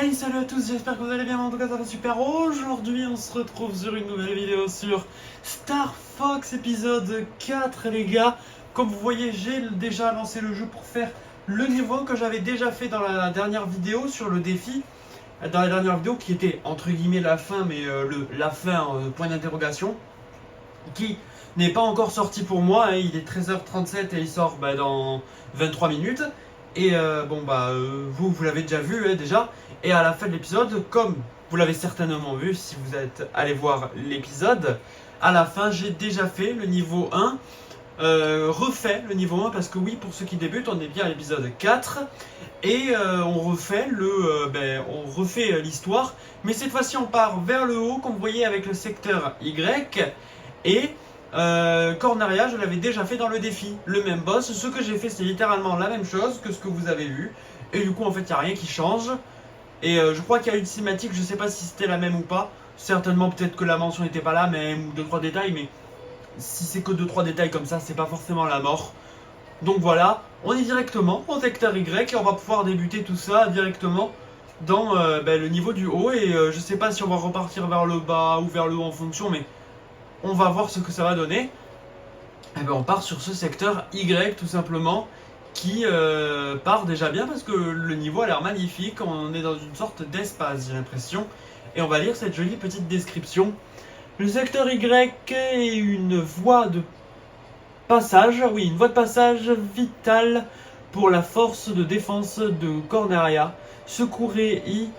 Hey, salut à tous, j'espère que vous allez bien, en tout cas ça va super. Aujourd'hui on se retrouve sur une nouvelle vidéo sur Star Fox épisode 4 les gars. Comme vous voyez, j'ai déjà lancé le jeu pour faire le niveau que j'avais déjà fait dans la dernière vidéo sur le défi. Dans la dernière vidéo qui était entre guillemets la fin, mais la fin point d'interrogation, qui n'est pas encore sorti pour moi, hein. Il est 13h37 et il sort dans 23 minutes. Et vous l'avez déjà vu déjà. Et à la fin de l'épisode, comme vous l'avez certainement vu si vous êtes allé voir l'épisode, à la fin j'ai déjà fait le niveau 1, refait le niveau 1 parce que oui, pour ceux qui débutent, on est bien à l'épisode 4 et on refait on refait l'histoire, mais cette fois-ci on part vers le haut comme vous voyez avec le secteur Y et Corneria, je l'avais déjà fait dans le défi, le même boss. Ce que j'ai fait, c'est littéralement la même chose que ce que vous avez vu. Et du coup, en fait, il n'y a rien qui change. Et je crois qu'il y a une cinématique, je sais pas si c'était la même ou pas. Certainement, peut-être que la mention n'était pas là, même, ou 2-3 détails. Mais si c'est que 2-3 détails comme ça, c'est pas forcément la mort. Donc voilà, on est directement au secteur Y et on va pouvoir débuter tout ça directement dans le niveau du haut. Et je sais pas si on va repartir vers le bas ou vers le haut en fonction, mais on va voir ce que ça va donner. Et on part sur ce secteur Y tout simplement, qui part déjà bien parce que le niveau a l'air magnifique. On est dans une sorte d'espace, j'ai l'impression. Et on va lire cette jolie petite description. Le secteur Y est une voie de passage, oui, une voie de passage vitale pour la force de défense de Corneria. Secourez-y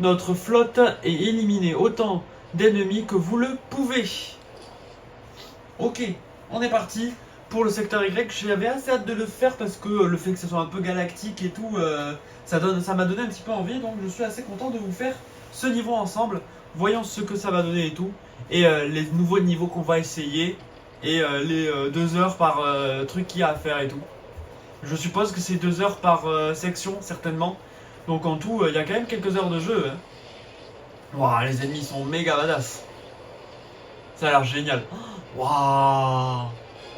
notre flotte et éliminez autant d'ennemis que vous le pouvez. Ok, on est parti pour le secteur Y. J'avais assez hâte de le faire parce que le fait que ce soit un peu galactique et tout, ça m'a donné un petit peu envie. Donc je suis assez content de vous faire ce niveau ensemble. Voyons ce que ça va donner et tout. Et les nouveaux niveaux qu'on va essayer. Et les 2 heures par truc qu'il y a à faire et tout. Je suppose que c'est 2 heures par section, certainement. Donc en tout, il y a quand même quelques heures de jeu. Hein. Wow, les ennemis sont méga badass. Ça a l'air génial. Waouh!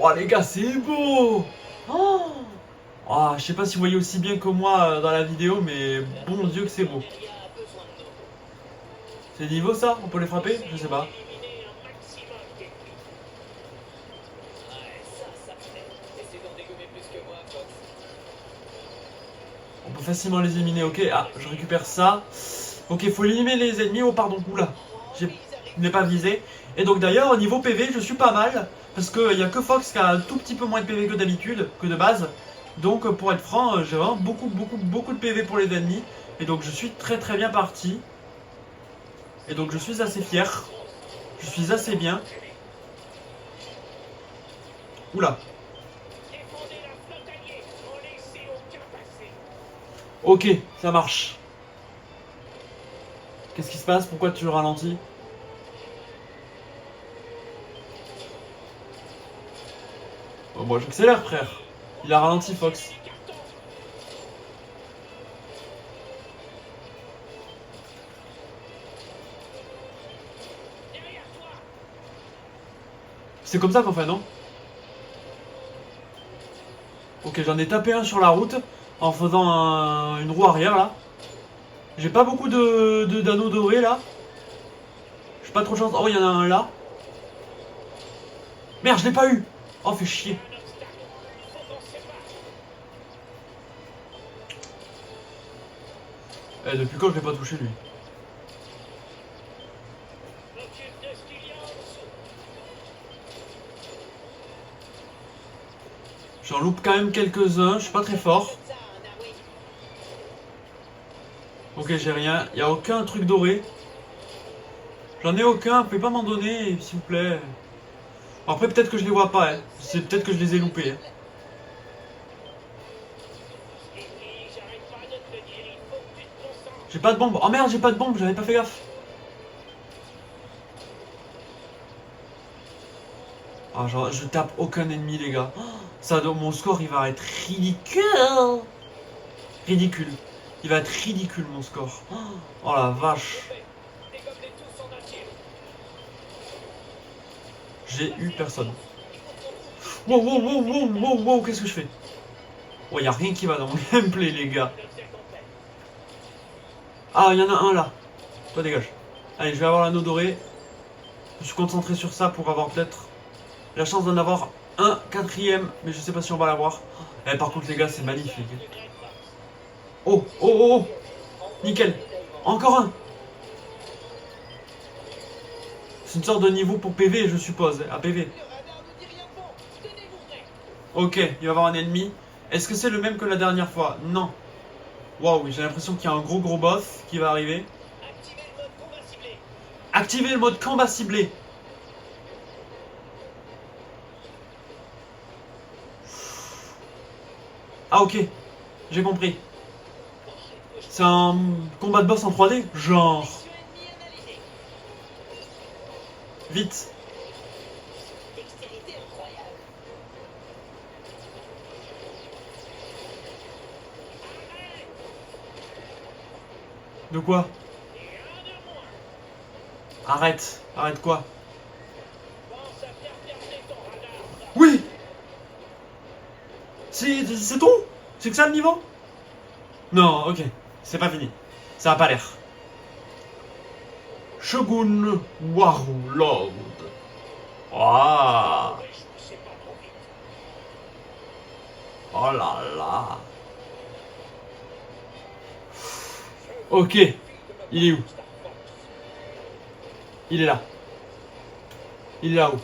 Waouh les gars, c'est beau! Oh, oh, je sais pas si vous voyez aussi bien que moi dans la vidéo, mais bon Dieu que c'est beau. C'est niveau ça? On peut les frapper? Je sais pas. On peut facilement les éliminer, ok. Ah, je récupère ça. Ok, faut éliminer les ennemis. Oh pardon, oula. Je n'ai pas visé. Et donc d'ailleurs, au niveau PV, je suis pas mal. Parce qu'il n'y a que Fox qui a un tout petit peu moins de PV que d'habitude, que de base. Donc pour être franc, j'ai vraiment beaucoup de PV pour les ennemis. Et donc je suis très bien parti. Et donc je suis assez fier. Je suis assez bien. Oula. Ok, ça marche. Qu'est-ce qui se passe? Pourquoi tu ralentis? Oh, moi j'accélère frère. Il a ralenti Fox. C'est comme ça qu'on fait, non? Ok, j'en ai tapé un sur la route en faisant une roue arrière là. J'ai pas beaucoup d'anneaux dorés là. J'ai pas trop de chance. Oh, il y en a un là. Merde, je l'ai pas eu. Oh, fait chier. Eh, depuis quand je l'ai pas touché lui? J'en loupe quand même quelques-uns, je suis pas très fort. Ok, j'ai rien, il n'y a aucun truc doré. J'en ai aucun, vous pouvez pas m'en donner, s'il vous plaît. Après, peut-être que je les vois pas, hein. C'est peut-être que je les ai loupés. Hein. J'ai pas de bombe. Oh merde, j'ai pas de bombe, j'avais pas fait gaffe. Ah, genre, je tape aucun ennemi, les gars. Ça, mon score, il va être ridicule. Ridicule. Il va être ridicule, mon score. Oh la vache. J'ai eu personne. Wow, qu'est-ce que je fais? Oh, y a rien qui va dans mon gameplay, les gars. Ah, il y en a un là. Toi, dégage. Allez, je vais avoir l'anneau doré. Je suis concentré sur ça pour avoir peut-être la chance d'en avoir un quatrième. Mais je sais pas si on va l'avoir. Eh, par contre, les gars, c'est magnifique. Oh, oh, oh, oh. Nickel. Encore un. C'est une sorte de niveau pour PV, je suppose. À PV. Ok, il va y avoir un ennemi. Est-ce que c'est le même que la dernière fois? Non. Waouh, j'ai l'impression qu'il y a un gros boss qui va arriver. Activez le mode combat ciblé. Ah ok, j'ai compris. C'est un combat de boss en 3D? Genre. Vite. De quoi? Arrête. Arrête quoi? Oui. C'est tout? C'est que ça le niveau? Non, ok. C'est pas fini. Ça a pas l'air. Shogun Warlord. Ah. Oh là là. Ok. Il est où? Il est là. Il est là où?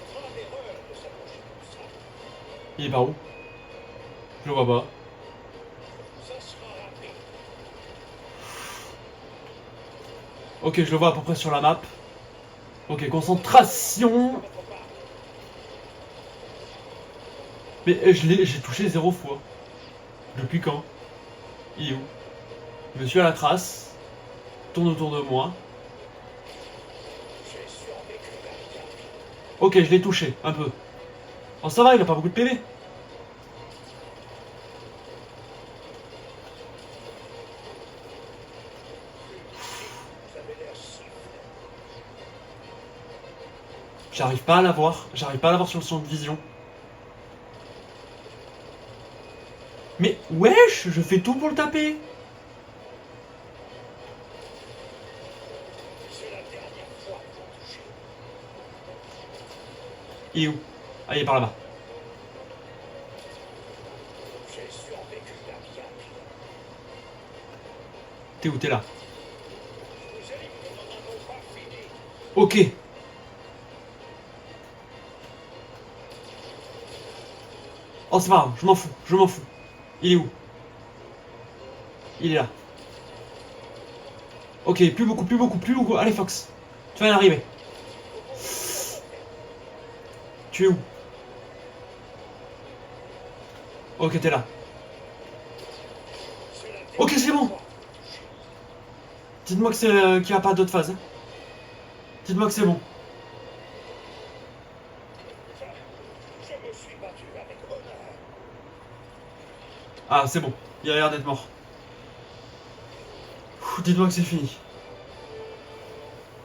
Il est par où? Je le vois pas. Ok, je le vois à peu près sur la map. Ok, concentration. Mais j'ai touché 0 fois. Depuis quand? Il est où? Monsieur à la trace. Tourne autour de moi. Ok, je l'ai touché, un peu. Oh, ça va, il a pas beaucoup de PV. J'arrive pas à l'avoir. J'arrive pas à l'avoir sur le champ de vision. Mais wesh, je fais tout pour le taper. Il est où? Ah, il est par là-bas. T'es où? T'es là. Ok. Oh, c'est pas grave, je m'en fous, je m'en fous. Il est où? Il est là. Ok, plus beaucoup, plus beaucoup, plus beaucoup. Allez, Fox. Tu vas y arriver. Tu es où? Ok, t'es là. Ok, c'est bon. Dites-moi que c'est qu'il n'y a pas d'autre phase. Hein. Dites-moi que c'est bon. Ah, c'est bon. Il a l'air d'être mort. Dites-moi que c'est fini.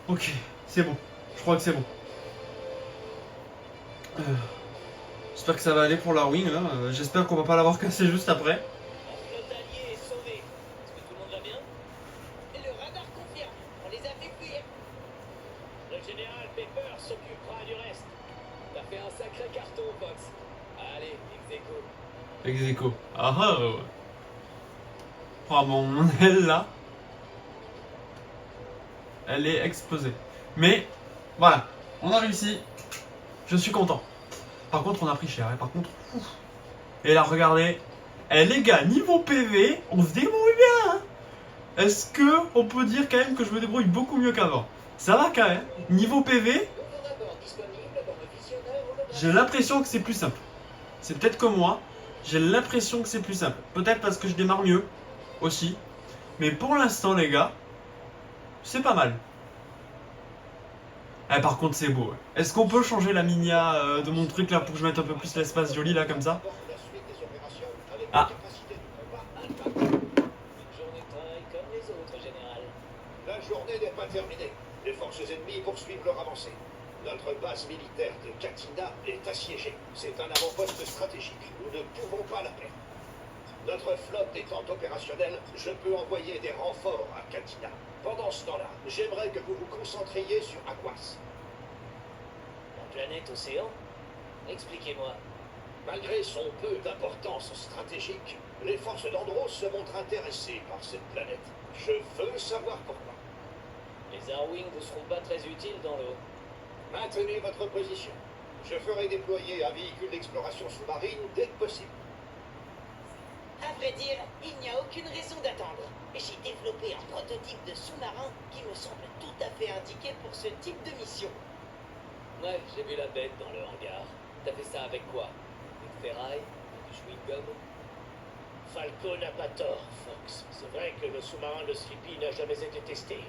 Ok, c'est bon. Je crois que c'est bon. J'espère que ça va aller pour la wing là. J'espère qu'on va pas l'avoir cassé juste après. Ex-aequo. Ah ah. Oh mon aile là. Elle est explosée. Mais voilà, on a réussi. Je suis content. Par contre, on a pris cher. Hein. Par contre, ouf. Et là, regardez. Eh les gars, niveau PV, on se débrouille bien. Hein. Est-ce que on peut dire quand même que je me débrouille beaucoup mieux qu'avant? Ça va quand même. Niveau PV, j'ai l'impression que c'est plus simple. C'est peut-être comme moi. J'ai l'impression que c'est plus simple. Peut-être parce que je démarre mieux aussi. Mais pour l'instant, les gars, c'est pas mal. Eh, par contre, c'est beau. Est-ce qu'on peut changer la minia de mon truc là pour que je mette un peu plus l'espace joli là comme ça? Ah. La journée n'est pas terminée. Les forces ennemies poursuivent leur avancée. Notre base militaire de Katina est assiégée. C'est un avant-poste stratégique. Nous ne pouvons pas la perdre. Notre flotte étant opérationnelle, je peux envoyer des renforts à Katina. Katina. Pendant ce temps-là, j'aimerais que vous vous concentriez sur Aquas. La planète océan? Expliquez-moi. Malgré son peu d'importance stratégique, les forces d'Andros se montrent intéressées par cette planète. Je veux savoir pourquoi. Les Arwing vous seront pas très utiles dans l'eau. Maintenez votre position. Je ferai déployer un véhicule d'exploration sous-marine dès que possible. À vrai dire, il n'y a aucune raison d'attendre. J'ai développé un prototype de sous-marin qui me semble tout à fait indiqué pour ce type de mission. Ouais, j'ai vu la bête dans le hangar. T'as fait ça avec quoi? Une ferraille? Du chewing-gum? Falco n'a pas tort, Fox. C'est vrai que le sous-marin de Sleepy n'a jamais été testé.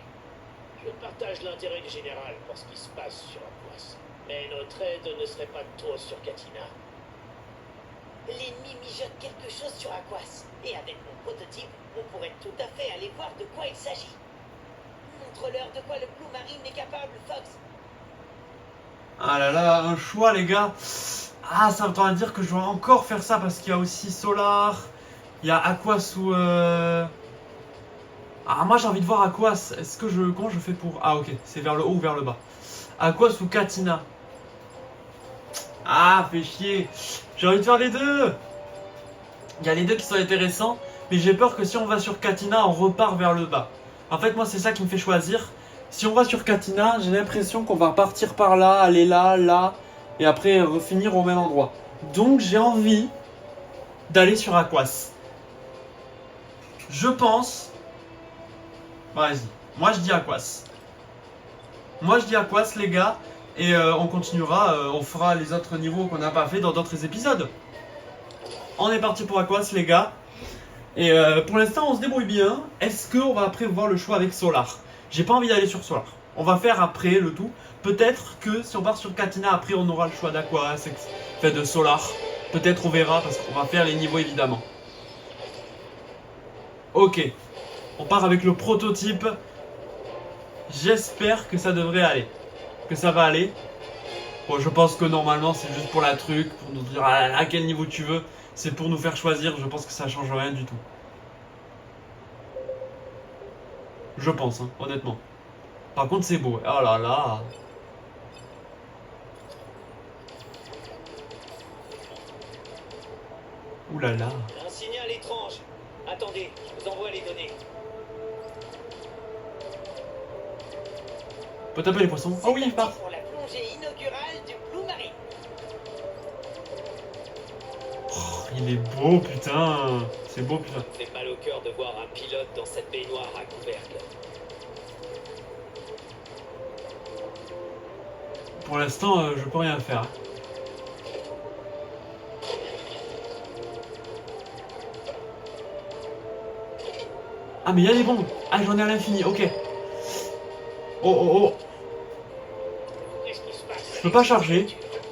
Je partage l'intérêt du général pour ce qui se passe sur Aquas. Mais notre aide ne serait pas de trop sur Katina. L'ennemi mijote quelque chose sur Aquas. Et avec mon prototype, on pourrait tout à fait aller voir de quoi il s'agit. Montre-leur de quoi le Blue Marine est capable, Fox. Ah là là, un choix les gars. Ah, ça veut à dire que je dois encore faire ça parce qu'il y a aussi Solar. Il y a Aquas ou... Ah, moi j'ai envie de voir Aquas. Est-ce que je... Comment je fais pour... Ah ok, c'est vers le haut ou vers le bas. Aquas ou Katina. Ah, fait chier. J'ai envie de faire les deux. Il y a les deux qui sont intéressants. Mais j'ai peur que si on va sur Katina, on repart vers le bas. En fait, moi c'est ça qui me fait choisir. Si on va sur Katina, j'ai l'impression qu'on va partir par là, aller là, là. Et après refinir au même endroit. Donc j'ai envie d'aller sur Aquas. Je pense... Vas-y. Moi je dis Aquas. Moi je dis Aquas les gars. Et on continuera, on fera les autres niveaux qu'on n'a pas fait dans d'autres épisodes. On est parti pour Aquas les gars. Et pour l'instant on se débrouille bien. Est-ce qu'on va après voir le choix avec Solar? J'ai pas envie d'aller sur Solar. On va faire après le tout. Peut-être que si on part sur Katina, après on aura le choix d'Aquas, fait de Solar. Peut-être on verra parce qu'on va faire les niveaux évidemment. Ok. On part avec le prototype. J'espère que ça devrait aller. Que ça va aller. Bon, je pense que normalement c'est juste pour la truc, pour nous dire à quel niveau tu veux. C'est pour nous faire choisir. Je pense que ça change rien du tout. Je pense, hein, honnêtement. Par contre, c'est beau. Oh là là. Ouh là là. Un signal étrange. Attendez, je vous envoie les données. On peut taper les poissons. Oh oui, il part. Pour la plongée inaugurale du Blue Marine. Oh, il est beau, putain. C'est beau, putain. C'est mal au cœur de voir un pilote dans cette baignoire à couvercle. Pour l'instant, je peux rien faire. Ah, mais il y a des bombes. Ah, j'en ai à l'infini, ok. Oh, oh, oh. Qu'est-ce qui se passe? Je peux pas charger.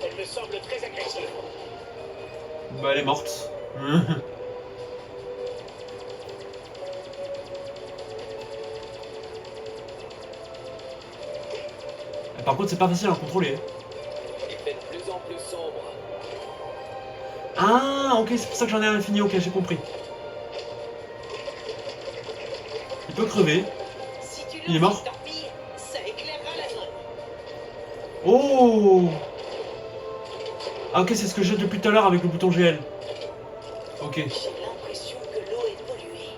Elle me semble très agressive. Bah, elle est morte. Par contre, c'est pas facile à contrôler. Il fait de plus en plus sombre. Ah, ok, c'est pour ça que j'en ai à l'infini. Ok, j'ai compris. Il peut crever. Si tu Il est mort. torpilles, ça éclairera la zone. Oh. Ah, ok, c'est ce que j'ai depuis tout à l'heure avec le bouton GL. Ok. J'ai l'impression que l'eau est polluée.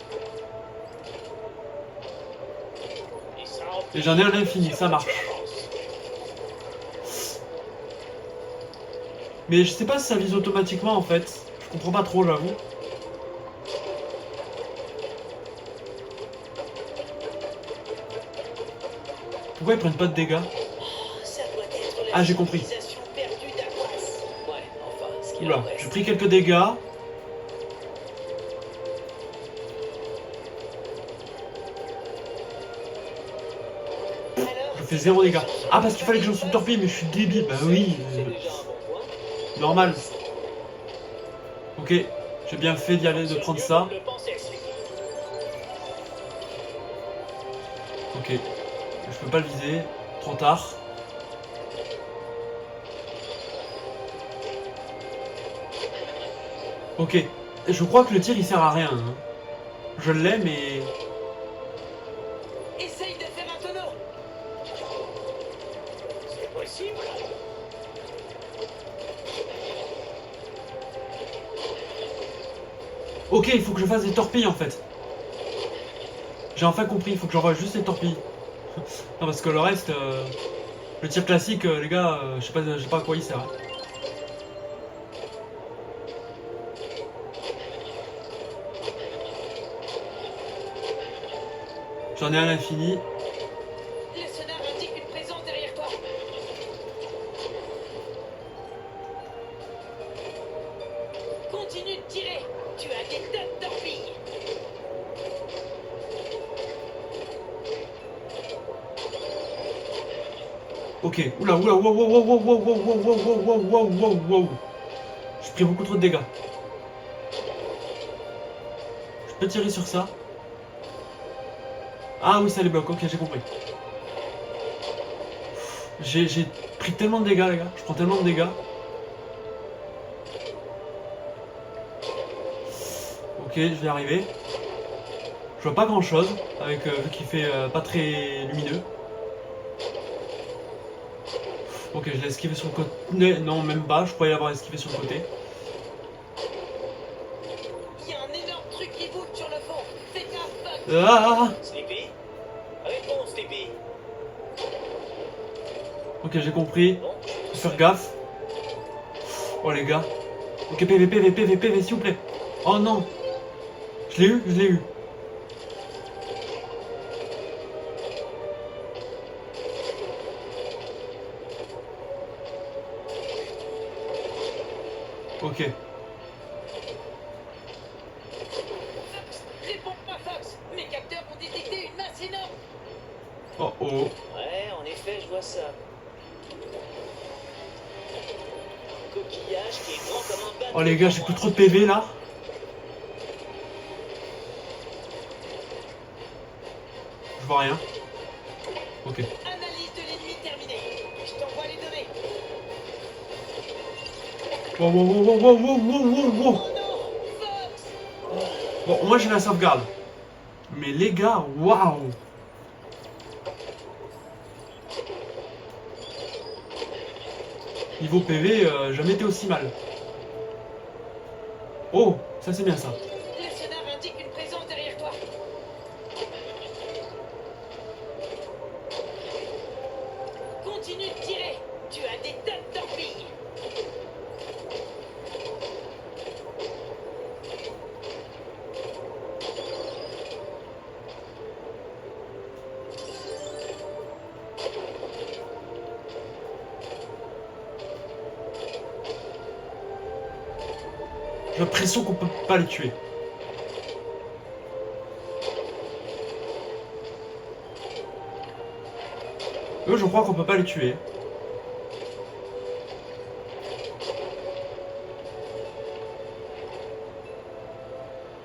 Il sera en Et j'en ai à l'infini, ça marche. Mais je sais pas si ça vise automatiquement en fait. Je comprends pas trop, j'avoue. Pourquoi ils prennent pas de dégâts? Ça doit être la Ah, j'ai compris. civilisation perdue d'Aquas. Ouais, enfin, ce qu'il Oula, en reste. j'ai pris quelques dégâts. Alors, Je fais 0 dégâts. Ah, parce qu'il fallait que je me sous torpille, mais je suis débile. Bah oui. C'est déjà un bon point. Normal. Ok, j'ai bien fait d'y aller, de prendre ça. Le pensez, Sleepy. Ok, je peux pas le viser. Trop tard. Ok, je crois que le tir il sert à rien. Hein. Je l'ai, mais. Essaye de faire un tonneau. C'est possible? Ok, il faut que je fasse des torpilles en fait. J'ai enfin compris, il faut que j'envoie juste les torpilles. Non, parce que le reste, le tir classique, les gars, je sais pas à quoi il sert. Hein. J'en ai un à l'infini. Le sonar indique une présence derrière toi. Continue de tirer. Tu as des tas de torpilles. Ok, oula, oula, wow, wow, wow, wow, wow, wow, wow, wow, wow, wow, wow. J'ai pris beaucoup trop de dégâts. Je peux tirer sur ça. Ah oui, ça les bloque, ok, j'ai compris. J'ai pris tellement de dégâts, les gars. Je prends tellement de dégâts. Ok, je vais y arriver. Je vois pas grand chose, avec vu qu'il fait pas très lumineux. Ok, je l'ai esquivé sur le côté. Non, même pas, je pourrais l'avoir esquivé sur le côté. Il y a un énorme truc qui bouge sur le fond. Fais gaffe, Fox. Ah Sleepy? Réponds, Sleepy. ok, j'ai compris. Bon, Faut faire gaffe. Oh les gars. Ok, PV, PV, PV, PV, s'il vous plaît. Oh non. Je l'ai eu, je l'ai eu. Ok. Fox, réponds pas, Fox. Mes capteurs ont détecté une masse énorme. Oh oh. Ouais, en effet, je vois ça. Un coquillage qui est grand comme un bateau. Oh les gars, j'ai plus trop de PV là. Je vois rien. Ok. Analyse de l'ennemi terminée. Je t'envoie les données. Wow, wow, wow, wow, wow, wow, wow, wow. Oh non, Fox. Bon, moi j'ai la sauvegarde. Mais les gars, waouh. Niveau PV, jamais été aussi mal. Oh, ça c'est bien ça. Le sonar indique une présence derrière toi. Continue de tirer. Tu as des tas de torpilles. J'ai l'impression qu'on peut pas les tuer. Eux, je crois qu'on peut pas les tuer.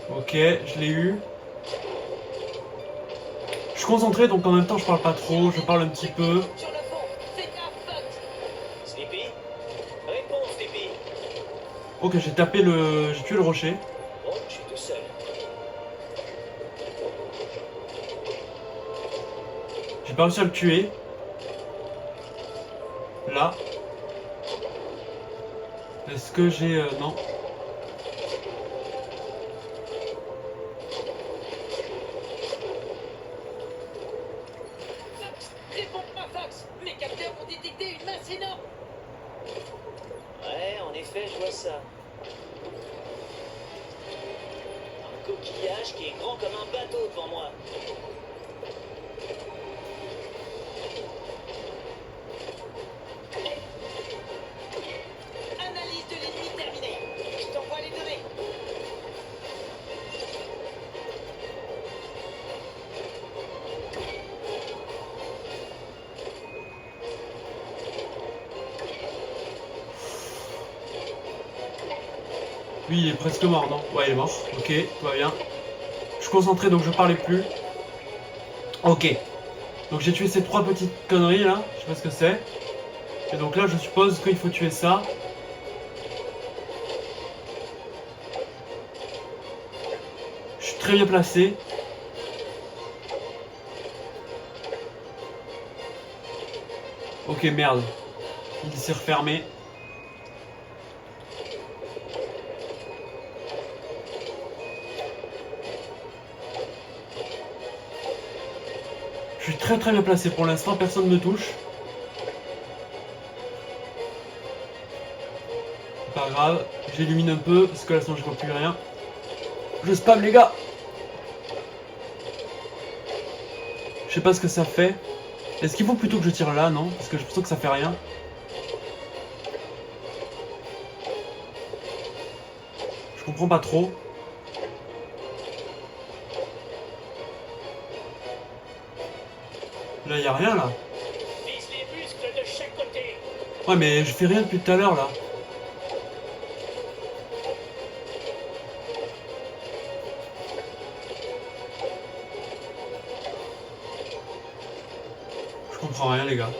Ok, je l'ai eu. Je suis concentré, donc en même temps, je parle pas trop. Je parle un petit peu. Sur le fond. Fais gaffe, Fox. Sleepy? Réponds, Sleepy. Ok, j'ai tapé le... J'ai tué le rocher. Bon, je suis tout seul. J'ai pas réussi à le tuer. Là. Est-ce que j'ai... non. Fox, réponds pas, Fox. Mes capteurs ont détecté une masse énorme. Ouais, en effet, je vois ça. Un coquillage qui est grand comme un bateau devant moi. Analyse de l'ennemi terminée. Je t'envoie les données. Lui, il est presque mort, non? Ouais, il est mort. Ok, tout va bien. Je suis concentré, donc je parlais plus. Ok. Donc j'ai tué ces trois petites conneries là. Je sais pas ce que c'est. Et donc là, je suppose qu'il faut tuer ça. Je suis très bien placé. Ok, merde. Il s'est refermé. Je suis très bien placé pour l'instant, personne ne me touche. C'est pas grave, j'illumine un peu parce que là sinon je vois plus rien. Je spam les gars. Je sais pas ce que ça fait. Est-ce qu'il faut plutôt que je tire là, non? Parce que j'ai l'impression que ça fait rien. Je comprends pas trop. Là, y a rien là. Vise les muscles de chaque côté. Ouais, mais je fais rien depuis tout à l'heure là. Je comprends rien, les gars.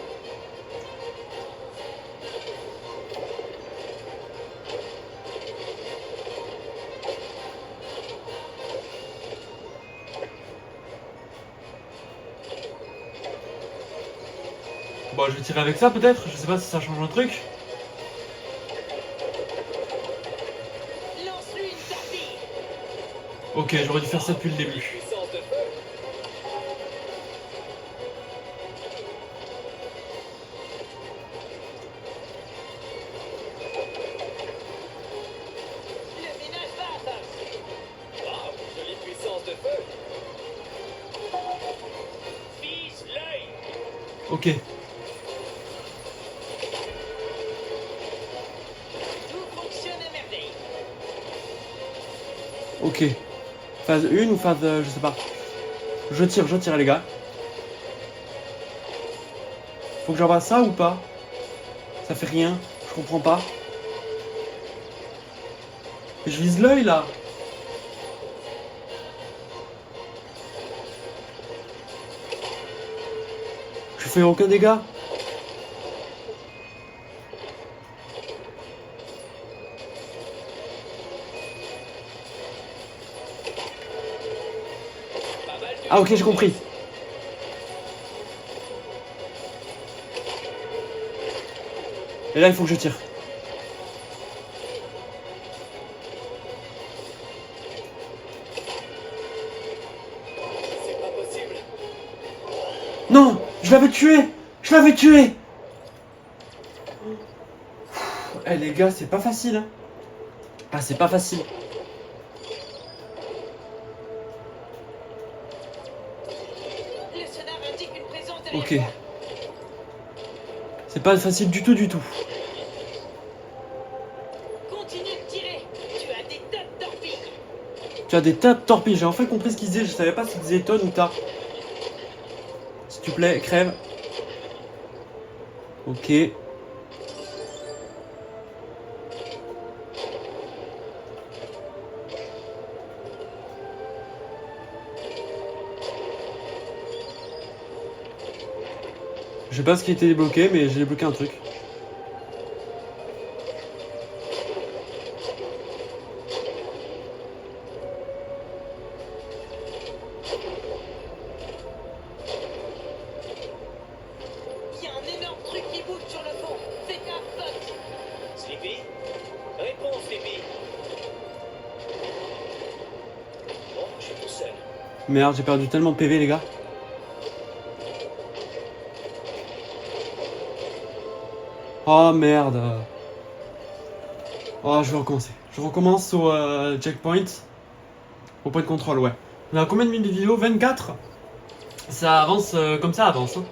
Bon, je vais tirer avec ça peut-être. Je sais pas si ça change un truc. Lance-lui une torpille. Ok, j'aurais dû faire ça depuis le début. Puissance de feu. Le ménage va, Fox. Waouh, jolie puissance de feu. Vise l'œil. Ok. Tout fonctionne à merveille. Ok. Phase 1 ou phase... je sais pas. Je tire les gars. Faut que j'envoie ça ou pas? Ça fait rien. Je comprends pas. Je vise l'œil là. Je fais aucun dégât. Pas mal de Ah ok, j'ai compris. Et là, il faut que je tire. C'est pas possible. Non, je l'avais tué. Je l'avais tué. Eh les gars, c'est pas facile. Hein. Ah, c'est pas facile. Le sonar indique une présence derrière Ok. toi. C'est pas facile du tout. Continue de tirer. Tu as des tas de torpilles. Tu as des tas de torpilles. J'ai enfin compris ce qu'ils disaient. Je savais pas s'ils disaient tonnes ou tas. S'il te plaît, crève. Ok. Je sais pas ce qui a été débloqué, mais j'ai débloqué un truc. Il y a un énorme truc qui bouge sur le fond. Fais gaffe, Fox. Sleepy. Réponds, Sleepy. Bon, je suis tout seul. Merde, j'ai perdu tellement de PV, les gars. Oh merde. Oh, je vais recommencer. Je recommence au checkpoint. Au point de contrôle, ouais. On a combien de minutes de vidéo? 24. Ça avance comme ça avance. Hein.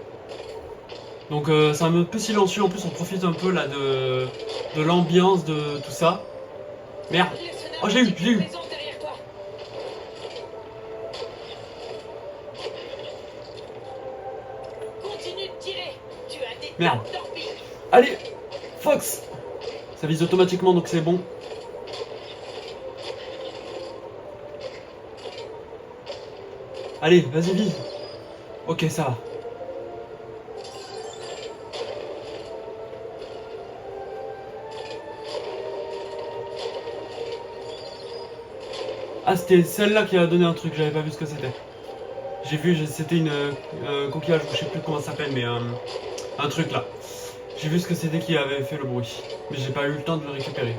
Donc c'est un peu silencieux. En plus, on profite un peu là de l'ambiance de tout ça. Merde. Le sonar Oh, je l'ai eu, indique je l'ai une eu. présence derrière toi. Continue de tirer. Tu as des Merde. tas de torpilles. Allez, Fox. Ça vise automatiquement, donc c'est bon. Allez, vas-y, vise. Ok, ça va. Ah, c'était celle-là qui a donné un truc, j'avais pas vu ce que c'était. J'ai vu, c'était une coquillage, je sais plus comment ça s'appelle, mais Un truc là. J'ai vu ce que c'était qui avait fait le bruit. Mais j'ai pas eu le temps de le récupérer.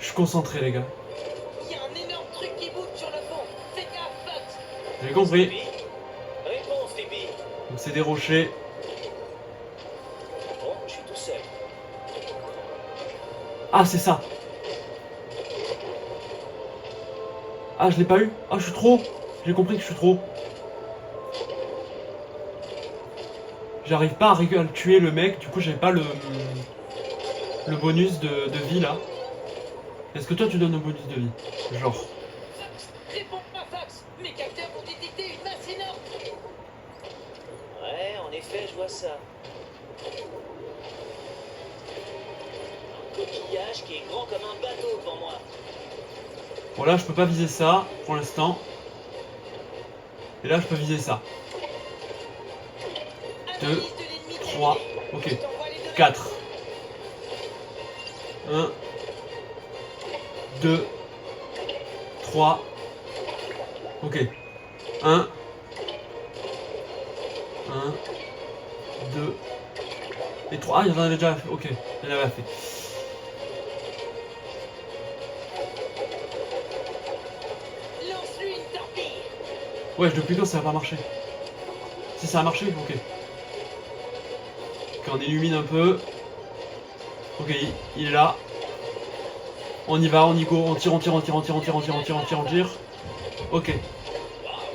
Je suis concentré les gars. Il y a un énorme truc qui bouge sur le fond. Fais gaffe, Fox. J'ai compris. Sleepy. Réponse, Sleepy. Donc c'est des rochers. Bon, je suis tout seul. Ah c'est ça. Ah je l'ai pas eu. Ah je suis trop. J'ai compris que je suis trop. J'arrive pas à tuer le mec, du coup j'ai pas le bonus de vie là. Est-ce que toi tu donnes un bonus de vie? Genre. Fox, réponds pas, Fox. Mes capteurs ont détecté une masse énorme. Ouais, en effet, je vois ça. Un coquillage qui est grand comme un bateau devant moi. Bon là je peux pas viser ça pour l'instant. Et là je peux viser ça. 2, Analyse de l'ennemi 3, terminée. ok. Je t'envoie les données. 4. 1, 2, 3. Ok. 1, 1, 2 et 3. Ah, il y en avait déjà fait. Ok, il y en avait fait. Lance-lui une torpille. Ouais, depuis quand ça va pas marcher? Si ça a marché, ok. Ok, on illumine un peu. Ok, il est là. On y va, on y go, on tire. Ok.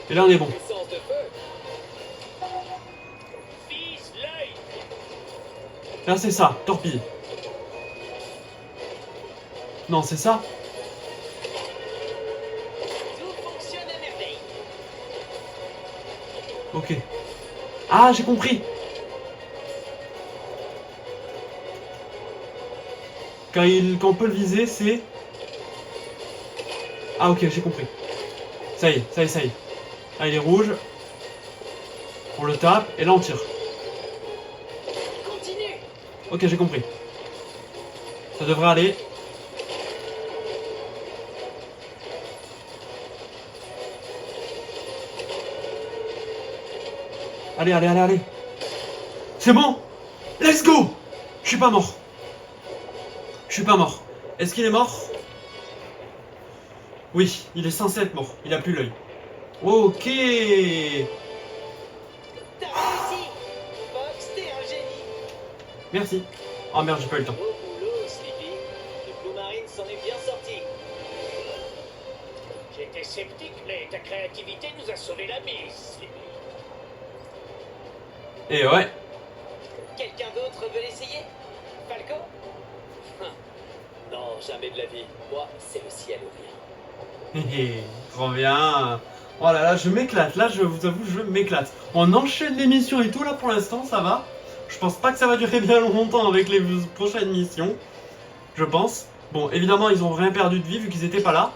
Et là on est bon. Puissance de feu. Vise l'œil. Là c'est ça, torpille. Non, c'est ça. Tout fonctionne à merveille. Ok. Ah, j'ai compris. Quand on peut le viser, c'est... Ah ok, j'ai compris. Ça y est. Ah, il est rouge. On le tape, et là on tire. Continue. Ok, j'ai compris. Ça devrait aller. Allez. C'est bon. Let's go. Je suis pas mort. Est-ce qu'il est mort? Oui, il est censé être mort. Il a plus l'œil. Ok. T'as réussi. Fox, t'es un génie. Merci. Oh merde, j'ai pas eu le temps. Beau boulot, Sleepy. Le Blue Marine s'en est bien sorti. J'étais sceptique, mais ta créativité nous a sauvé la mise, Sleepy. Et ouais. Quelqu'un d'autre veut l'essayer? Falco? Non, jamais de la vie. Moi, c'est le ciel ou rien. Trop bien. Oh là là, je m'éclate. Là, je vous avoue, je m'éclate. On enchaîne les missions et tout. Là, pour l'instant, ça va. Je pense pas que ça va durer bien longtemps avec les prochaines missions. Je pense. Bon, évidemment, ils ont rien perdu de vie vu qu'ils étaient pas là.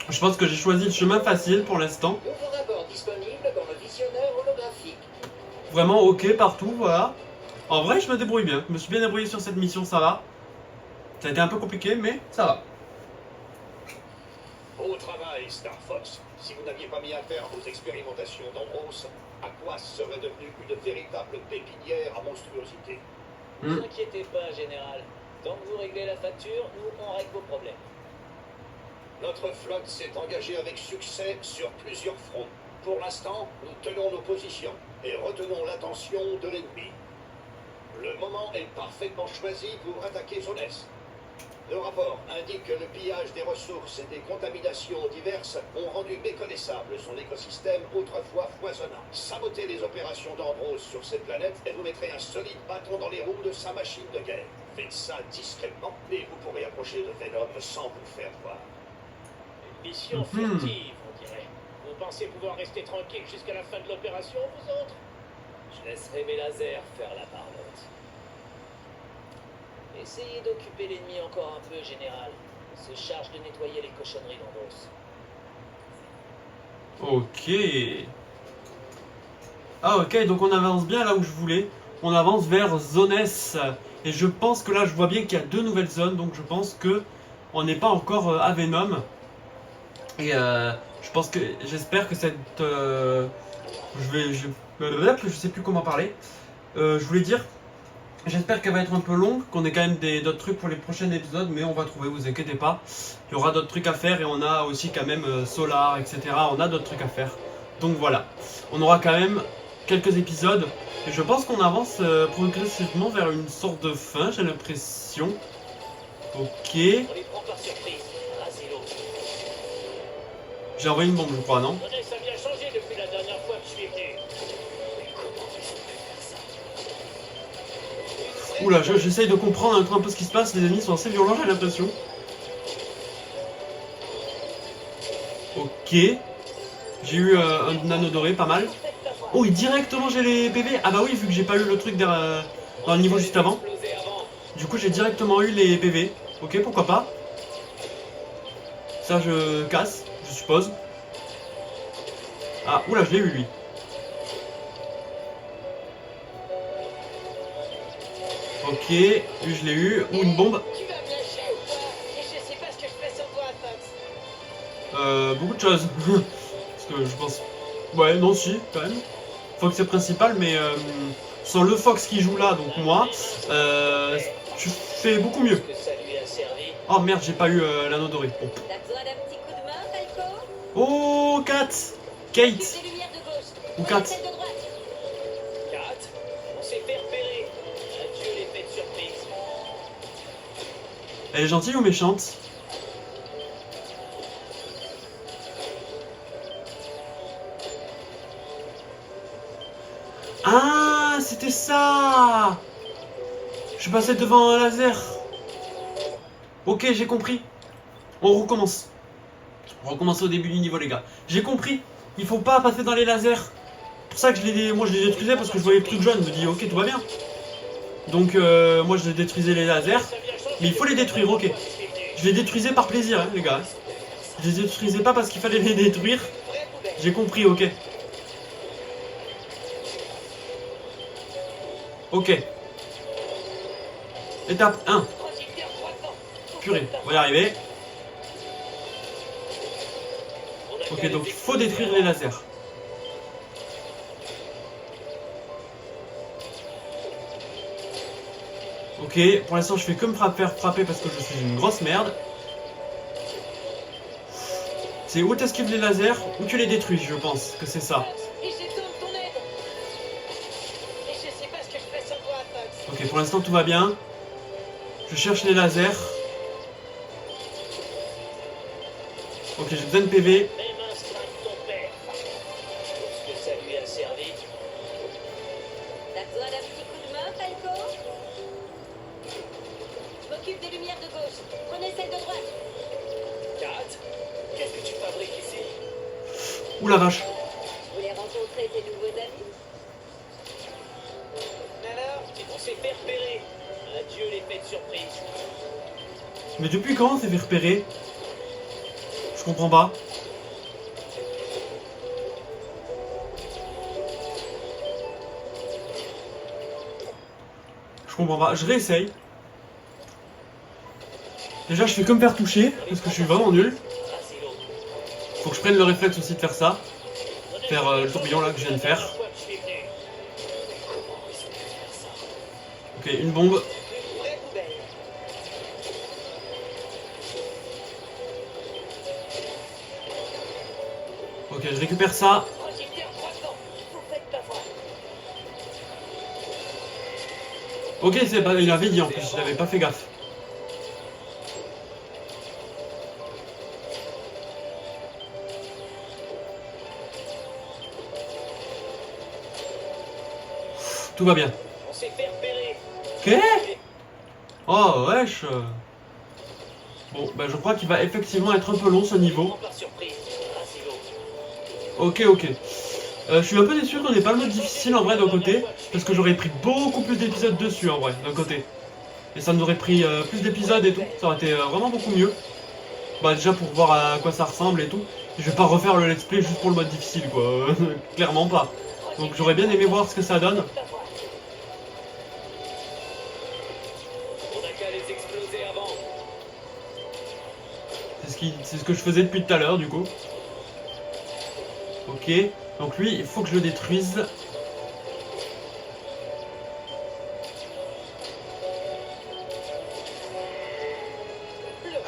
Je pense que j'ai choisi le chemin facile pour l'instant. Nouveau rapport disponible dans le visionnaire holographique. Vraiment ok partout, voilà. En vrai, je me débrouille bien. Je me suis bien débrouillé sur cette mission, ça va. Ça a été un peu compliqué, mais ça va. Beau travail, Star Fox. Si vous n'aviez pas mis à terme vos expérimentations d'Andros, Aquas serait devenue une véritable pépinière à monstruosité. Ne vous inquiétez pas, Général. Tant que vous réglez la facture, nous, on règle vos problèmes. Notre flotte s'est engagée avec succès sur plusieurs fronts. Pour l'instant, nous tenons nos positions et retenons l'attention de l'ennemi. Le moment est parfaitement choisi pour attaquer Zone S. Le rapport indique que le pillage des ressources et des contaminations diverses ont rendu méconnaissable son écosystème autrefois foisonnant. Sabotez les opérations d'Andros sur cette planète et vous mettrez un solide bâton dans les roues de sa machine de guerre. Faites ça discrètement et vous pourrez approcher de Venom sans vous faire voir. Une mission furtive, on dirait. Vous pensez pouvoir rester tranquille jusqu'à la fin de l'opération, vous autres? Je laisserai mes lasers faire la parlotte. Essayez d'occuper l'ennemi encore un peu, Général. On se charge de nettoyer les cochonneries d'Andros. Ok. Ah ok, donc on avance bien là où je voulais. On avance vers Zone S. Et je pense que là, je vois bien qu'il y a 2 nouvelles zones. Donc je pense que on n'est pas encore à Venom. Et j'espère que cette Je sais plus comment parler. Je voulais dire, j'espère qu'elle va être un peu longue, qu'on ait quand même d'autres trucs pour les prochains épisodes, mais on va trouver, vous inquiétez pas. Il y aura d'autres trucs à faire et on a aussi quand même Solar, etc. On a d'autres trucs à faire. Donc voilà, on aura quand même quelques épisodes et je pense qu'on avance progressivement vers une sorte de fin, j'ai l'impression. Ok. On les prend par surprise. Rasez-le. J'ai envoyé une bombe, je crois, non? Tenez, ça a bien changé depuis la dernière fois que je suis venu. Mais comment ils ont pu faire ça? Oula, j'essaye de comprendre un peu ce qui se passe, les ennemis sont assez violents, j'ai l'impression. Ok. J'ai eu un nano doré, pas mal. Oh, et directement j'ai les PV. Ah bah oui, vu que j'ai pas eu le truc dans le niveau juste avant. Explosé avant. Du coup, j'ai directement eu les PV. Ok, pourquoi pas. Ça, je casse, je suppose. Ah, oula, je l'ai eu, lui. Ok, lui, je l'ai eu. Ou une bombe. Tu vas me lâcher ou quoi? Et je sais pas ce que je ferais sans toi, Fox. Beaucoup de choses. Parce que je pense... Ouais, non, si, quand même. Fox c'est principal, mais sans le Fox qui joue là, donc moi, tu fais beaucoup mieux. Que ça lui a servi. Oh merde, j'ai pas eu l'anneau doré. Bon. T'as besoin d'un petit coup de main, Falco? Oh, Kat! Kate! Des lumières de gauche. Ou Prenez Kat. celle de droite. 4. On s'est fait repérer. Adieu l'effet de surprise. Elle est gentille ou méchante? Ah, c'était ça! Je passais devant un laser. Ok, j'ai compris. On recommence. On recommence au début du niveau, les gars. J'ai compris. Il faut pas passer dans les lasers. C'est pour ça que moi je les détruisais parce que je voyais le truc jaune. Je me dis, ok, tout va bien. Donc, moi je détruisais les lasers. Ça a bien changé Mais il faut les détruire, ok. depuis la dernière fois que je suis venu. Je les détruisais par plaisir, hein, les gars. Je les détruisais pas parce qu'il fallait les détruire. Vraie poubelle. J'ai compris, ok. Ok. Étape 1. Projecteur croissant. Purée, on va y arriver. On a Ok, qu'à donc les il faut détruire les lasers. Ok, pour l'instant je fais que me faire frapper parce que je suis une grosse merde. C'est où t'esquives les lasers, ou tu les détruis, je pense que c'est ça. Et j'ai besoin de ton aide. Et je sais pas ce que je ferais sans toi, Fox. Ok, pour l'instant tout va bien. Je cherche les lasers. Ok, j'ai besoin de PV. Même instinct de ton père. Est-ce que ça lui a servi? T'as besoin d'un petit coup de main, Falco? Je m'occupe des lumières de gauche. Prenez celle de droite. 4. Qu'est-ce que tu fabriques ici? Ouh la vache. Vous voulez rencontrer tes nouveaux amis? Alors, On s'est fait repérer. Adieu l'effet de surprise. Mais depuis quand on s'est fait repérer? Je comprends pas. Je comprends pas. Je réessaye. Déjà, je fais que me faire toucher parce que je suis vraiment nul. Rasez-le. Faut que je prenne le réflexe aussi de faire ça. Faire le tourbillon là que je viens de faire. Comment ils ont pu faire ça? Ok, une bombe. vraie poubelle. Ok, je récupère ça. Projecteur croissant. Vous faites pas voir. Ok, c'est pas. Il avait dit en plus, je n'avais pas fait gaffe. Tout va bien. On s'est fait repérer. Ok. Oh wesh. Bon, bah je crois qu'il va effectivement être un peu long ce niveau. Prends par surprise. Rasez-le. Ok, ok. Je suis un peu déçu qu'on n'ait pas le mode difficile en vrai d'un côté, parce que j'aurais pris beaucoup plus d'épisodes dessus en vrai, d'un côté. Et ça nous aurait pris plus d'épisodes et tout, ça aurait été vraiment beaucoup mieux. Bah déjà pour voir à quoi ça ressemble et tout. Je vais pas refaire le let's play juste pour le mode difficile quoi, clairement pas. Donc j'aurais bien aimé voir ce que ça donne. On a qu'à les exploser avant. C'est ce que je faisais depuis tout à l'heure du coup. Ok. Donc lui, il faut que je le détruise.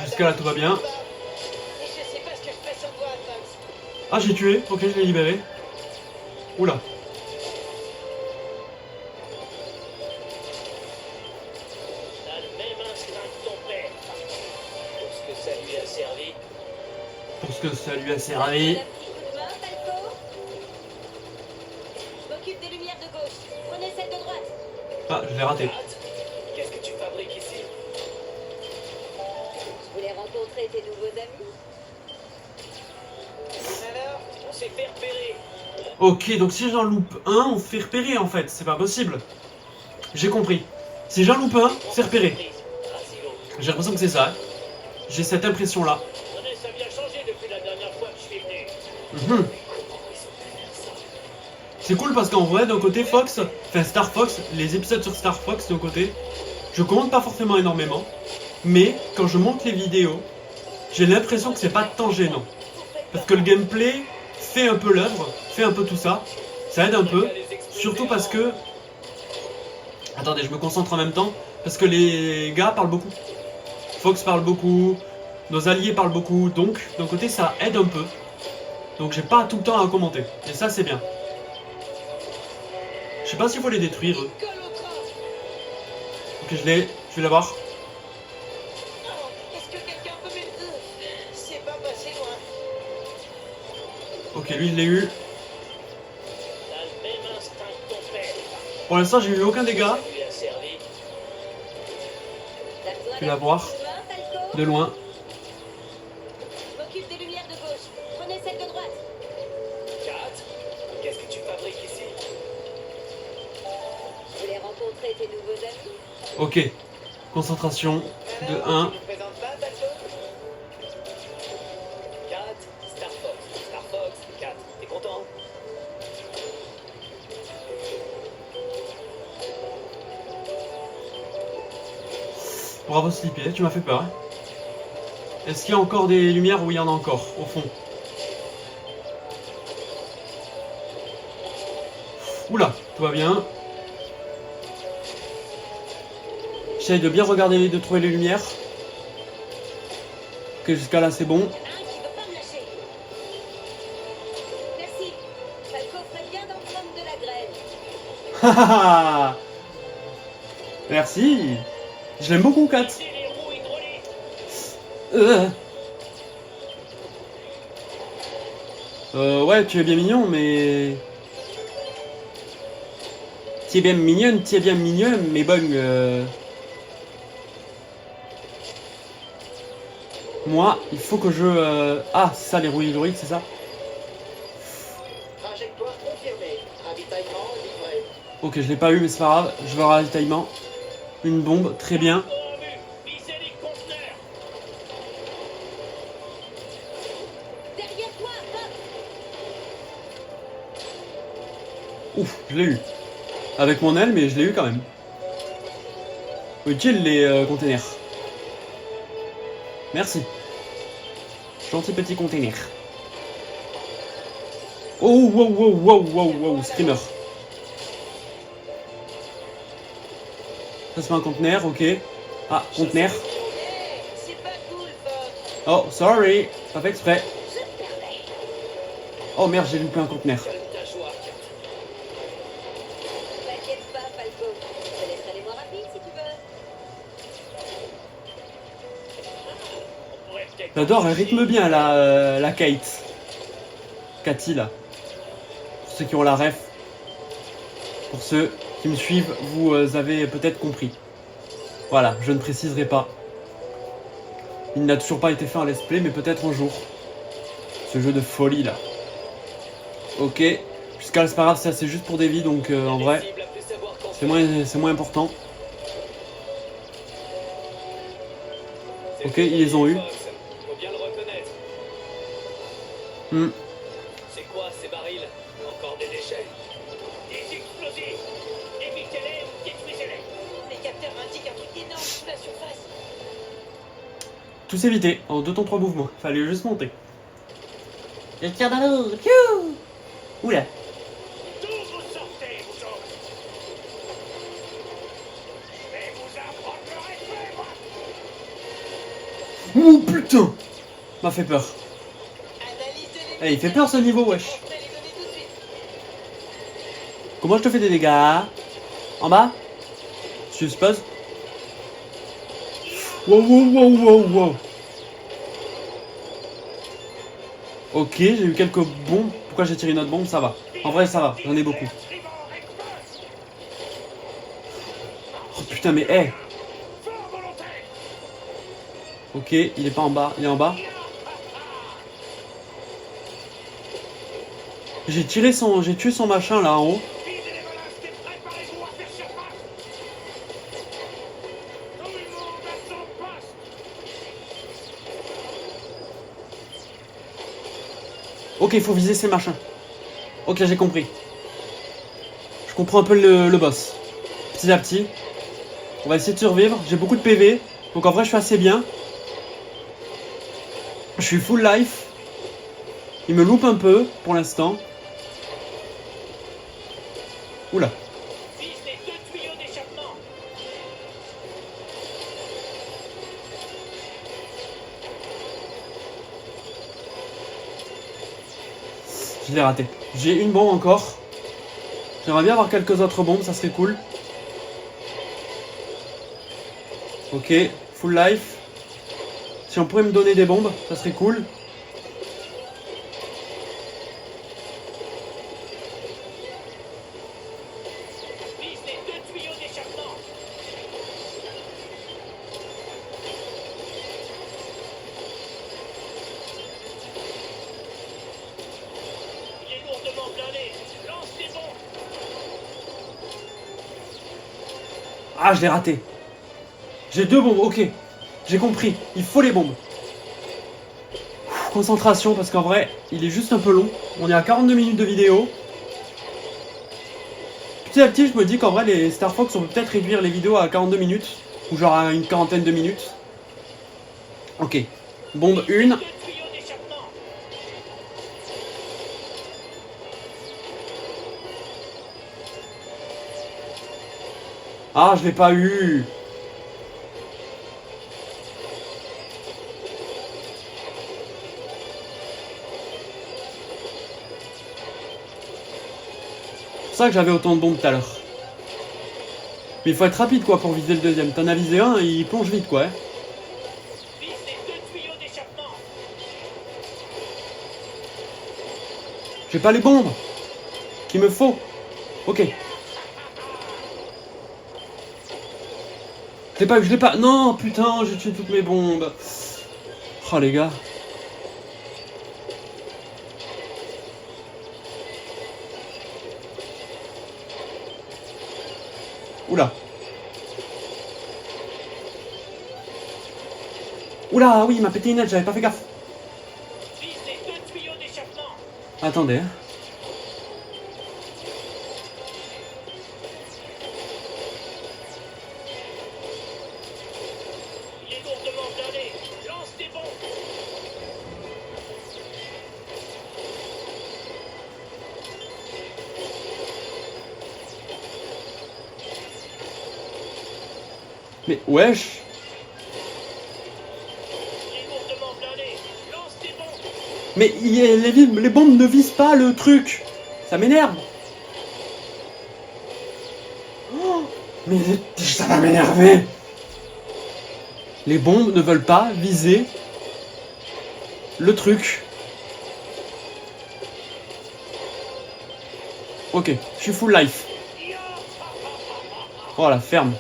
Jusqu'à là, tout va bien. Et je sais pas ce que je ferais sans toi, Fox. Ah, j'ai tué. Ok, je l'ai libéré. Oula. T'as le même instinct que ton père. Pour ce que ça lui a servi. Pour ce que ça lui a Un servi. petit coup de main, Falco. Je m'occupe des lumières de gauche. Prenez celle de droite. Ah, je l'ai raté. Qu'est-ce que tu fabriques ici? Je voulais rencontrer tes nouveaux amis. Alors, On s'est fait repérer. Ok, donc si j'en loupe un, on fait repérer en fait. C'est pas possible. J'ai compris. Si j'en loupe un, c'est repéré. Ah, c'est long. J'ai l'impression que c'est ça. J'ai cette impression-là. Tenez, ça a bien changé depuis la dernière fois que je suis venu. Mhm. C'est cool parce qu'en vrai, d'un côté, Fox, enfin Star Fox, les épisodes sur Star Fox, d'un côté, je commente pas forcément énormément, mais quand je monte les vidéos, j'ai l'impression que c'est pas tant gênant. Parce que le gameplay fait un peu l'œuvre, fait un peu tout ça, ça aide un peu, surtout parce que... Attendez, je me concentre en même temps, parce que les gars parlent beaucoup. Fox parle beaucoup, nos alliés parlent beaucoup, donc d'un côté ça aide un peu. Donc j'ai pas tout le temps à commenter, et ça c'est bien. Je sais pas s'il faut les détruire eux. colle au train. Ok, je vais l'avoir. Oh, est-ce que quelqu'un peut m'aider? C'est pas passé loin. Ok, lui je l'ai eu. T'as le même instinct que ton père. Pour l'instant j'ai eu aucun dégât. Ça lui a servi. T'as besoin Je vais d'un la voir. petit coup de main, Falco. De loin. Je m'occupe des lumières de gauche. Prenez celle de droite. Kat, qu'est-ce que tu fabriques ici? Je voulais rencontrer tes nouveaux amis. Ok. Concentration. De Alors, 1. tu nous présentes pas, Falco? Kat, Star Fox. Star Fox, Kat, t'es content? Bravo Sleepy, tu m'as fait peur. Hein. Est-ce qu'il y a encore des lumières? Oui, il y en a encore, au fond. Oula, tout va bien. J'essaye de bien regarder, de trouver les lumières. Ok, jusqu'à là c'est bon. Il y en a un qui veut pas me lâcher. Merci. Falco ferait bien d'en prendre de la graine. Hahaha. Merci. Je l'aime beaucoup, Kat. C'est les roues hydrauliques. Ouais, tu es bien mignon, mais... Tu es bien mignonne, tu es bien mignon, mais bon... Moi, il faut que je... Ah, c'est ça, les roues hydrauliques, c'est ça? Trajectoire confirmée. Ravitaillement livré. Ok, je l'ai pas eu, mais c'est pas grave. Je veux un ravitaillement. Une bombe, très bien. En vue, visez les conteneurs. Derrière toi, hop. Ouf, je l'ai eu. Avec mon aile, mais je l'ai eu quand même. Utile les containers. Merci. Gentil petit container. Oh, wow, wow, wow, wow, wow, screamer. Ça c'est pas un conteneur, ok. Ah, conteneur. Hey, c'est pas cool, Fox. Oh, sorry. Pas fait exprès. Je te permets. Oh merde, j'ai loupé un conteneur. Calme ta joie, Kat. T'inquiète pas, Falco. Je te laisserai les moins rapides si tu veux. On pourrait peut-être... J'adore, elle rythme bien la Kate. Cathy là. Pour ceux qui ont la ref. Pour ceux qui me suivent, vous avez peut-être compris. Voilà, je ne préciserai pas. Il n'a toujours pas été fait en let's play, mais peut-être un jour. Ce jeu de folie là. Ok. Jusqu'à là c'est pas grave, ça c'est juste pour des vies, donc en vrai, Les cibles à plus savoir qu'en c'est moins important. C'est Ok, ils les ont eu. Fox. Faut bien le reconnaître. Hmm. C'est quoi ces barils? Encore des déchets? Des explosifs. Évitez-les ou détruisez-les. Les capteurs indiquent un truc énorme sous la surface. Tout s'éviter en 2 temps 3 mouvements. Fallait juste monter. Et tiens dans l'eau. Piou. Oula. D'où vous sortez, vous autres? Mais vous apprendre le respect, moi! Oh putain. M'a fait peur. Analyse de Eh, il fait peur ce niveau, wesh. Transmets les données tout de suite. Comment je te fais des dégâts? En bas? Je suppose. Wow, wow, wow, wow, wow. Ok, j'ai eu quelques bombes. Pourquoi j'ai tiré une autre bombe? Ça va. En vrai, ça va. J'en ai beaucoup. Oh putain, mais hé. Ok, il est pas en bas. Il est en bas. J'ai tué son machin là en haut. Ok, il faut viser ces machins. Ok, j'ai compris. Je comprends un peu le boss. Petit à petit. On va essayer de survivre. J'ai beaucoup de PV. Donc en vrai, je suis assez bien. Je suis full life. Il me loupe un peu pour l'instant. Oula. Vise les 2 tuyaux d'échappement. Je l'ai raté. J'ai une bombe encore. J'aimerais bien avoir quelques autres bombes, ça serait cool. Ok, full life. Si on pourrait me donner des bombes, ça serait cool. Vise les 2 tuyaux d'échappement. Il est lourdement blindé. Lance des bombes. Ah, je l'ai raté. J'ai 2 bombes, ok. J'ai compris, il faut les bombes. Concentration, parce qu'en vrai, il est juste un peu long. On est à 42 minutes de vidéo. Petit à petit, je me dis qu'en vrai, les Star Fox, on peut peut-être réduire les vidéos à 42 minutes. Ou genre à une quarantaine de minutes. Ok. Bombe 1. 2 tuyaux d'échappement. Ah, je l'ai pas eu. C'est pour ça que j'avais autant de bombes tout à l'heure. Mais il faut être rapide quoi pour viser le deuxième. T'en as visé un, il plonge vite quoi. Vise les 2 tuyaux d'échappement. J'ai pas les bombes qu'il me faut. Ok. Je l'ai pas eu, je l'ai pas. Non, putain, j'ai tué toutes mes bombes. Oh les gars. Oula. Oula, oui, il m'a pété une aile, j'avais pas fait gaffe. Vise les 2 tuyaux d'échappement. Attendez. Hein. Il est lourdement blindé. Lance des bombes. Mais wesh. Il est lourdement blindé. Lance des bombes. Mais les bombes ne visent pas le truc. Ça m'énerve. Oh, mais ça va m'énerver. Les bombes ne veulent pas viser le truc. Ok, je suis full life. Oh la ferme.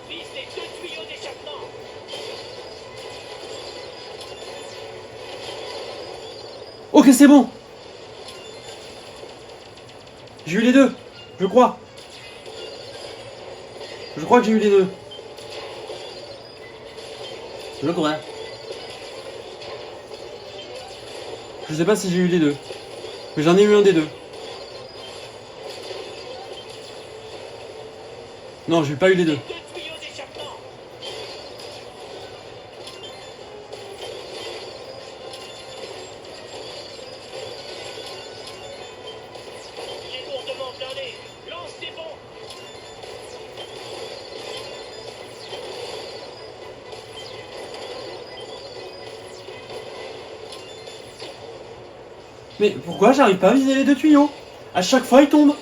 Vise les 2 tuyaux d'échappement. Ok, c'est bon. J'ai eu les deux, je crois. Je crois que j'ai eu les deux. Je crois. Je sais pas si j'ai eu les deux. Mais j'en ai eu un des deux. Non, j'ai pas eu les deux. 2 tuyaux d'échappement. Mais pourquoi j'arrive pas à viser les deux tuyaux? À chaque fois, ils tombent.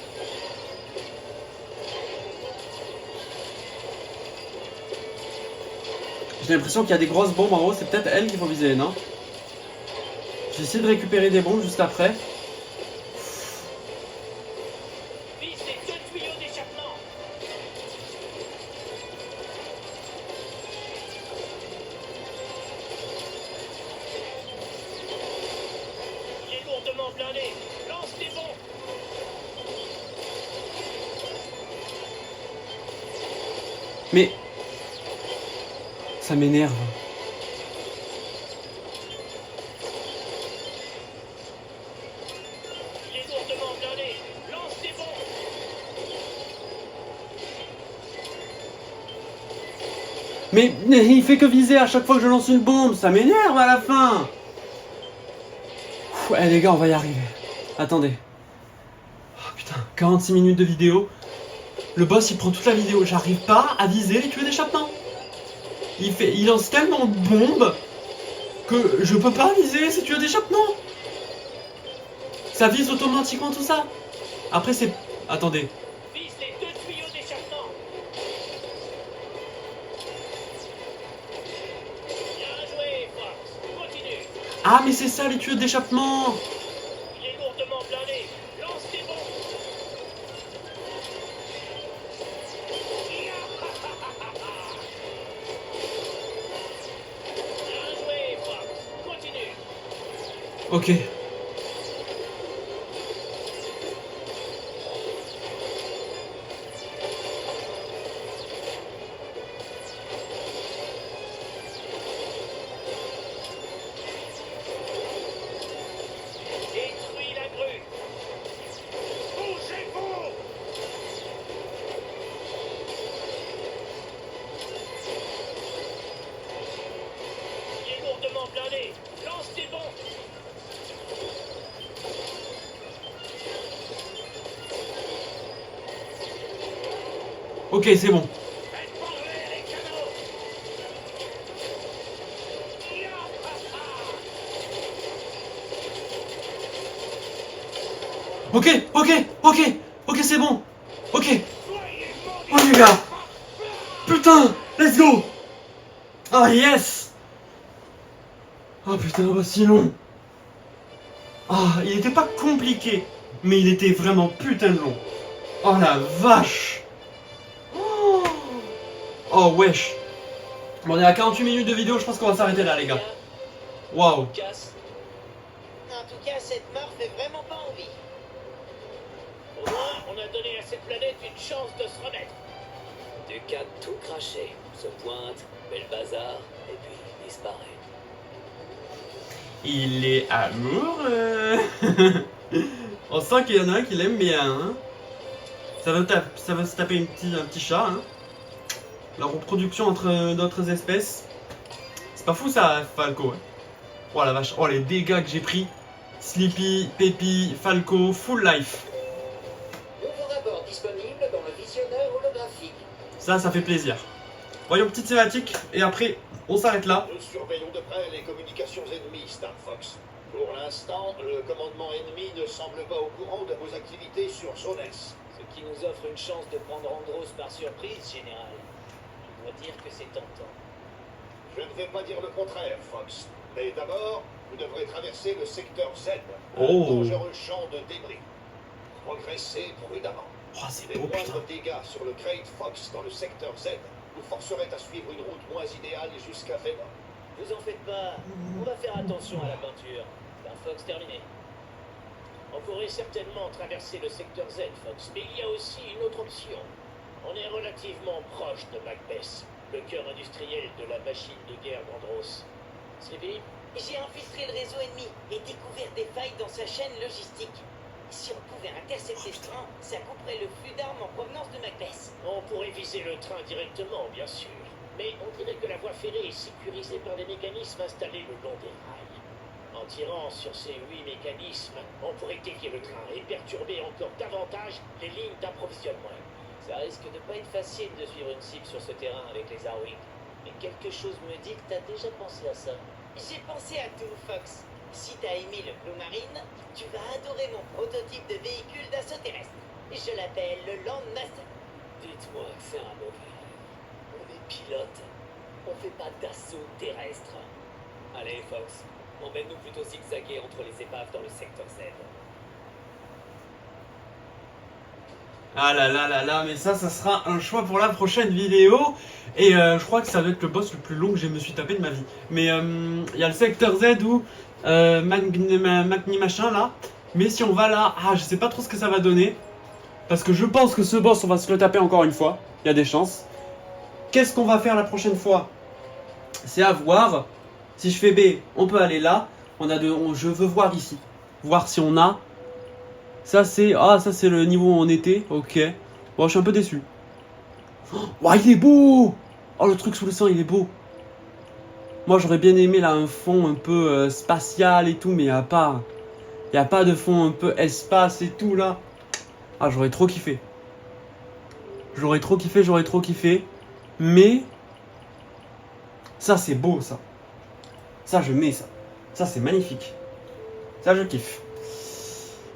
J'ai l'impression qu'il y a des grosses bombes en haut, c'est peut-être elles qu'il faut viser, non? J'ai essayé de récupérer des bombes juste après. Vise les deux tuyaux d'échappement. Il est lourdement blindé. Lance des bombes. Mais... ça m'énerve. Il est lourdement blindé. Lance des bombes. Mais il fait que viser à chaque fois que je lance une bombe, ça m'énerve à la fin. Eh les gars, on va y arriver. Attendez. Oh putain, 46 minutes de vidéo. Le boss il prend toute la vidéo, j'arrive pas à viser les tuyaux d'échappement. Il lance tellement de bombes que je peux pas viser ces tuyaux d'échappement. Ça vise automatiquement tout ça. Après c'est... Attendez. Vise les deux tuyaux d'échappement. Bien joué, Fox. Continue. Ah mais c'est ça les tuyaux d'échappement. Il est lourdement blindé. Lance des bombes. Bien joué, Fox. Continue. Ok. Détruis la grue. Bougez-vous. Il est lourdement blindé. Lance des bombes. Ok, c'est bon. Faites brûler les canaux. Ok, c'est bon. Ok. Soyez Oh les gars. Putain, let's go. Oh yes. Oh putain, bah si long. Ah, il était pas compliqué, mais il était vraiment putain de long. Oh la vache. Oh wesh. Bon, on est à 48 minutes de vidéo, je pense qu'on va s'arrêter là les gars. Waouh. Casse. En tout cas, cette mort fait vraiment pas envie. Au moins, on a donné à cette planète une chance de se remettre. Ducat tout craché. Se pointe, fait le bazar, et puis disparaît. Il est amoureux. On sent qu'il y en a un qui l'aime bien. Hein. Ça va se taper un petit chat. Hein. La reproduction entre d'autres espèces. C'est pas fou ça, Falco. Hein. Oh la vache. Oh les dégâts que j'ai pris. Sleepy, Peppy, Falco, full life. Nouveau rapport disponible dans le visionneur holographique. Ça fait plaisir. Voyons petite cinématique et après on s'arrête là. Nous surveillons de près les communications ennemies, Star Fox. Pour l'instant, le commandement ennemi ne semble pas au courant de vos activités sur Zone S. Ce qui nous offre une chance de prendre Andros par surprise, général. Je dois dire que c'est tentant. Je ne vais pas dire le contraire, Fox. Mais d'abord, vous devrez traverser le secteur Z, un Oh. dangereux champ de débris. Progressez prudemment. Oh c'est Les beau putain. moindres dégâts sur le Crate Fox dans le secteur Z vous forceraient à suivre une route moins idéale jusqu'à Venom. Vous en faites pas. On va faire attention à la peinture. Star Fox terminé. On pourrait certainement traverser le secteur Z, Fox, mais il y a aussi une autre option. On est relativement proche de Macbeth, le cœur industriel de la machine de guerre d'Andros. Sylvie, J'ai infiltré le réseau ennemi et découvert des failles dans sa chaîne logistique. Si on pouvait intercepter ce train, ça couperait le flux d'armes en provenance de Macbeth. on pourrait viser le train directement, bien sûr. Mais on dirait que la voie ferrée est sécurisée par des mécanismes installés le long des rails. En tirant sur ces 8 mécanismes, on pourrait dévier le train et perturber encore davantage les lignes d'approvisionnement. Ça risque de pas être facile de suivre une cible sur ce terrain avec les Arwing. Mais quelque chose me dit que t'as déjà pensé à ça. J'ai pensé à tout, Fox. Si t'as aimé le Blue Marine, tu vas adorer mon prototype de véhicule d'assaut terrestre. Je l'appelle le Landmaster. Dites-moi que c'est un mauvais rêve. On est pilote. On fait pas d'assaut terrestre. Allez, Fox, emmène-nous plutôt zigzaguer entre les épaves dans le secteur Z. Ah là là là là, mais ça sera un choix pour la prochaine vidéo. Et je crois que ça va être le boss le plus long que je me suis tapé de ma vie. Mais il y a le secteur Z où Magni machin là. Mais si on va là, je sais pas trop ce que ça va donner. Parce que je pense que ce boss, on va se le taper encore une fois. Il y a des chances. Qu'est-ce qu'on va faire la prochaine fois? C'est à voir. Si je fais B, on peut aller là. Je veux voir ici. Voir si on a. Ça c'est le niveau où on était. Ok. Bon, je suis un peu déçu. Oh, il est beau. Oh, le truc sous le sang, il est beau. Moi, j'aurais bien aimé là un fond un peu spatial et tout, mais il n'y a pas de fond un peu espace et tout là. Ah, j'aurais trop kiffé. J'aurais trop kiffé. Mais ça, c'est beau, ça. Ça, je mets ça. Ça, c'est magnifique. Ça, je kiffe.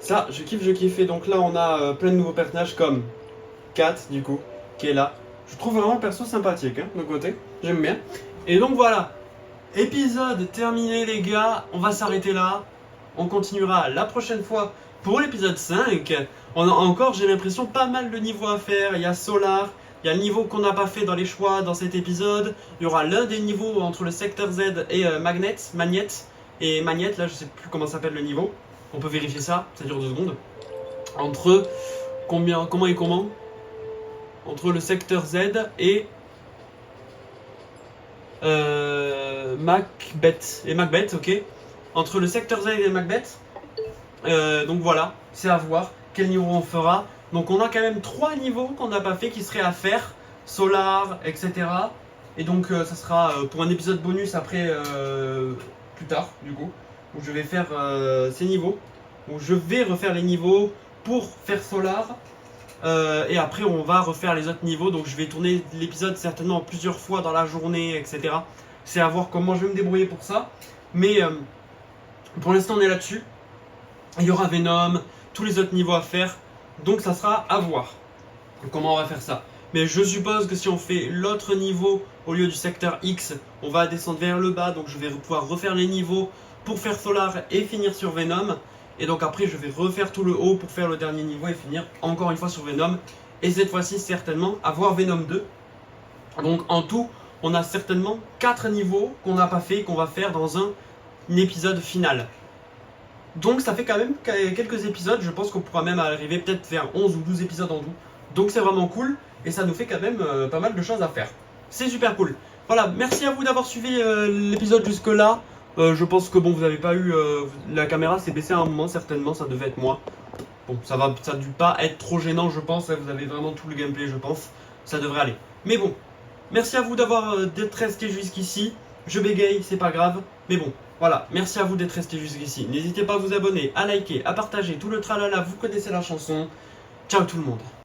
Ça, je kiffe. Et donc là, on a plein de nouveaux personnages comme Kat, du coup, qui est là. Je trouve vraiment le perso sympathique, hein, de côté. J'aime bien. Et donc voilà. Épisode terminé, les gars. On va s'arrêter là. On continuera la prochaine fois pour l'épisode 5. On a encore, j'ai l'impression, pas mal de niveaux à faire. Il y a Solar. Il y a le niveau qu'on n'a pas fait dans les choix dans cet épisode. Il y aura l'un des niveaux entre le secteur Z et Magnette. Et Magnette, là, je sais plus comment s'appelle le niveau. On peut vérifier ça, ça dure 2 secondes. Entre comment entre le secteur Z et Macbeth, ok. Entre le secteur Z et Macbeth. Donc voilà, c'est à voir quel niveau on fera. Donc on a quand même 3 niveaux qu'on n'a pas fait qui seraient à faire. Solar, etc. Et donc ça sera pour un épisode bonus après plus tard du coup. Où je vais faire ces niveaux. Où je vais refaire les niveaux pour faire Solar. Et après on va refaire les autres niveaux. Donc je vais tourner l'épisode certainement plusieurs fois dans la journée, etc. C'est à voir comment je vais me débrouiller pour ça. Mais pour l'instant on est là-dessus. Il y aura Venom, tous les autres niveaux à faire. Donc ça sera à voir comment on va faire ça. Mais je suppose que si on fait l'autre niveau au lieu du secteur X, on va descendre vers le bas. Donc je vais pouvoir refaire les niveaux pour faire Solar et finir sur Venom. Et donc après je vais refaire tout le haut pour faire le dernier niveau et finir encore une fois sur Venom. Et cette fois-ci certainement avoir Venom 2. Donc en tout on a certainement 4 niveaux qu'on n'a pas fait, qu'on va faire dans un épisode final. Donc ça fait quand même quelques épisodes, je pense qu'on pourra même arriver peut-être vers 11 ou 12 épisodes en tout. Donc c'est vraiment cool et ça nous fait quand même pas mal de choses à faire. C'est super cool. Voilà, merci à vous d'avoir suivi l'épisode jusque là. Je pense que bon, vous n'avez pas eu... la caméra s'est baissée à un moment, certainement, ça devait être moi. Bon, ça a dû pas être trop gênant, je pense. Vous avez vraiment tout le gameplay, je pense. Ça devrait aller. Mais bon, merci à vous d'être resté jusqu'ici. Je bégaye, c'est pas grave. Mais bon, voilà, merci à vous d'être resté jusqu'ici. N'hésitez pas à vous abonner, à liker, à partager, tout le tralala, vous connaissez la chanson. Ciao tout le monde.